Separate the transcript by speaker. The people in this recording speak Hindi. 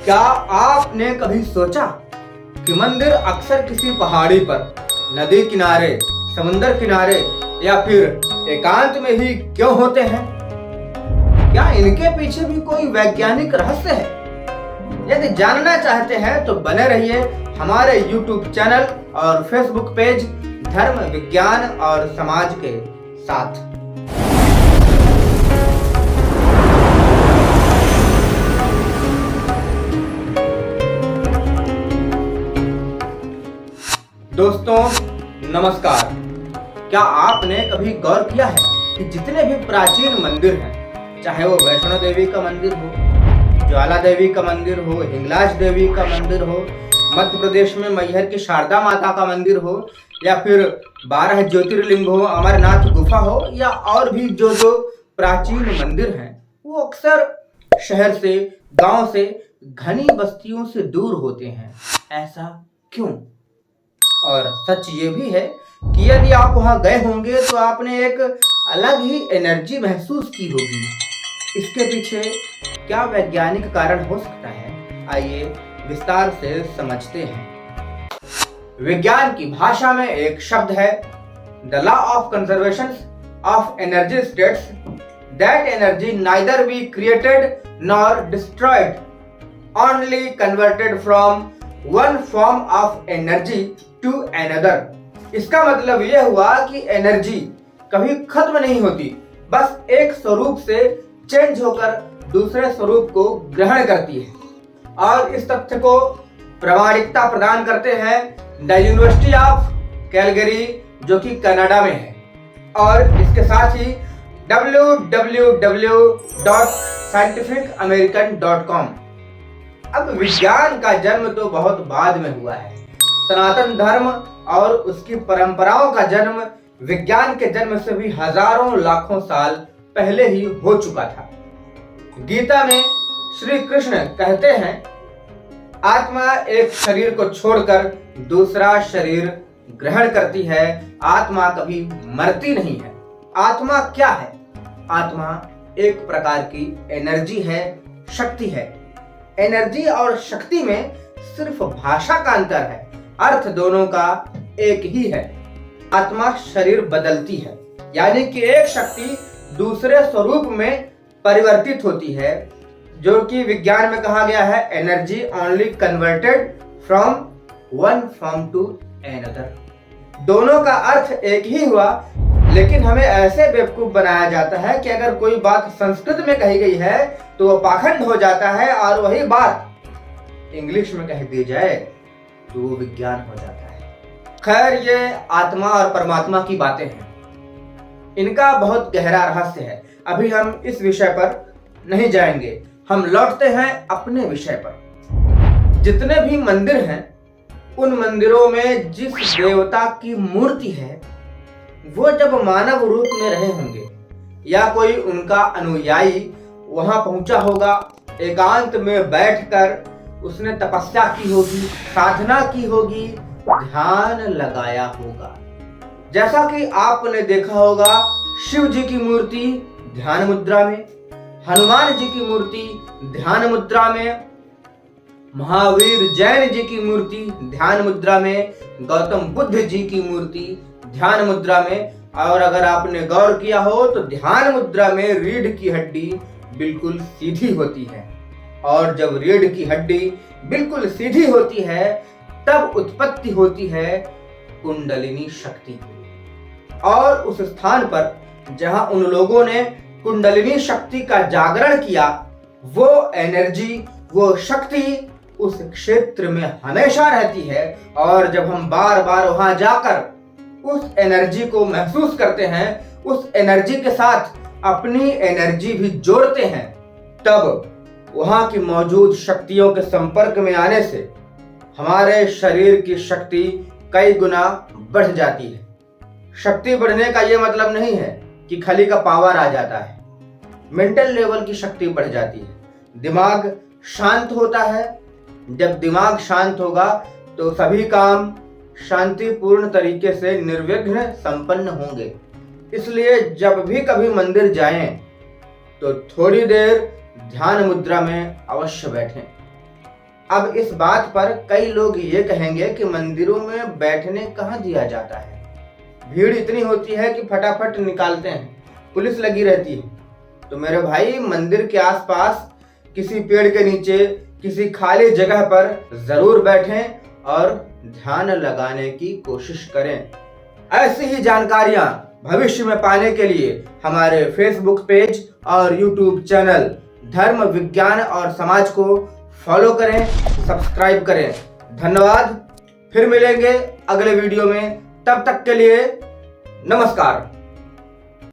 Speaker 1: क्या आपने कभी सोचा कि मंदिर अक्सर किसी पहाड़ी पर, नदी किनारे, समुद्र किनारे या फिर एकांत में ही क्यों होते हैं? क्या इनके पीछे भी कोई वैज्ञानिक रहस्य है? यदि जानना चाहते हैं तो बने रहिए हमारे YouTube चैनल और Facebook पेज धर्म, विज्ञान और समाज के साथ। दोस्तों नमस्कार। क्या आपने कभी गौर किया है कि जितने भी प्राचीन मंदिर हैं, चाहे वो वैष्णो देवी का मंदिर हो, ज्वाला देवी का मंदिर हो, हिंगलाज देवी का मंदिर हो, मध्य प्रदेश में मैहर की शारदा माता का मंदिर हो, या फिर 12 ज्योतिर्लिंग हो, अमरनाथ गुफा हो, या और भी जो प्राचीन मंदिर हैं, वो अक्सर शहर से, गांव से, घनी बस्तियों से दूर होते हैं। ऐसा क्यों? और सच ये भी है कि यदि आप वहां गए होंगे तो आपने एक अलग ही एनर्जी महसूस की होगी। इसके पीछे क्या वैज्ञानिक कारण हो सकता है? आइए विस्तार से समझते हैं। विज्ञान की भाषा में एक शब्द है the law of conservation of energy states that energy neither be created nor destroyed, only converted from one form of energy to another. इसका मतलब यह हुआ कि एनर्जी कभी खत्म नहीं होती, बस एक स्वरूप से चेंज होकर दूसरे स्वरूप को ग्रहण करती है। और इस तथ्य को प्रामाणिकता प्रदान करते हैं द यूनिवर्सिटी ऑफ कैलगरी, जो कि कनाडा में है, और इसके साथ ही www.scientificamerican.com। अब विज्ञान का जन्म तो बहुत बाद में हुआ है। सनातन धर्म और उसकी परंपराओं का जन्म विज्ञान के जन्म से भी हजारों लाखों साल पहले ही हो चुका था। गीता में श्री कृष्ण कहते हैं, आत्मा एक शरीर को छोड़कर दूसरा शरीर ग्रहण करती है, आत्मा कभी मरती नहीं है। आत्मा क्या है? आत्मा एक प्रकार की एनर्जी है, शक्ति है। एनर्जी और शक्ति में सिर्फ भाषा का अंतर है, अर्थ दोनों का एक ही है। आत्मा शरीर बदलती है, यानी कि एक शक्ति दूसरे स्वरूप में परिवर्तित होती है, जो कि विज्ञान में कहा गया है energy only converted from one form to another. दोनों का अर्थ एक ही हुआ, लेकिन हमें ऐसे बेवकूफ बनाया जाता है कि अगर कोई बात संस्कृत में कही गई है तो वो पाखंड हो जाता है, और वही बात इंग्लिश में कह दी जाए तो वो विज्ञान हो जाता है। खैर, ये आत्मा और परमात्मा की बातें हैं, इनका बहुत गहरा रहस्य है। अभी हम इस विषय पर नहीं जाएंगे, हम लौटते हैं अपने विषय पर। जितने भी मंदिर हैं, उन मंदिरों में जिस देवता की मूर्ति है, वो जब मानव रूप में रहे होंगे या कोई उनका अनुयायी वहां पहुंचा होगा, एकांत में बैठकर उसने तपस्या की होगी, साधना की होगी, ध्यान लगाया होगा। जैसा कि आपने देखा होगा, शिव जी की मूर्ति ध्यान मुद्रा में, हनुमान जी की मूर्ति ध्यान मुद्रा में, महावीर जैन जी की मूर्ति ध्यान मुद्रा में, गौतम बुद्ध जी की मूर्ति ध्यान मुद्रा में। और अगर आपने गौर किया हो तो ध्यान मुद्रा में रीढ़ की हड्डी बिल्कुल सीधी होती है, और जब रीढ़ की हड्डी बिल्कुल सीधी होती है तब उत्पत्ति होती है कुंडलिनी शक्ति। और उस स्थान पर जहां उन लोगों ने कुंडलिनी शक्ति का जागरण किया, वो एनर्जी, वो शक्ति उस क्षेत्र में हमेशा रहती है। और जब हम बार बार वहां जाकर उस एनर्जी को महसूस करते हैं, उस एनर्जी के साथ अपनी एनर्जी भी जोड़ते हैं, तब वहां की मौजूद शक्तियों के संपर्क में आने से हमारे शरीर की शक्ति कई गुना बढ़ जाती है। शक्ति बढ़ने का यह मतलब नहीं है कि खाली का पावर आ जाता है, मेंटल लेवल की शक्ति बढ़ जाती है, दिमाग शांत होता है। जब दिमाग शांत होगा तो सभी काम शांतिपूर्ण तरीके से निर्विघ्न संपन्न होंगे। इसलिए जब भी कभी मंदिर जाएं तो थोड़ी देर ध्यान मुद्रा में अवश्य बैठें। अब इस बात पर कई लोग ये कहेंगे कि मंदिरों में बैठने कहाँ दिया जाता है, भीड़ इतनी होती है कि फटाफट निकालते हैं, पुलिस लगी रहती है। तो मेरे भाई, मंदिर के आसपास किसी पेड़ के नीचे किसी खाली जगह पर जरूर बैठें और ध्यान लगाने की कोशिश करें। ऐसी ही जानकारियां भविष्य में पाने के लिए हमारे फेसबुक पेज और यूट्यूब चैनल धर्म विज्ञान और समाज को फॉलो करें, सब्सक्राइब करें। धन्यवाद। फिर मिलेंगे अगले वीडियो में, तब तक के लिए नमस्कार।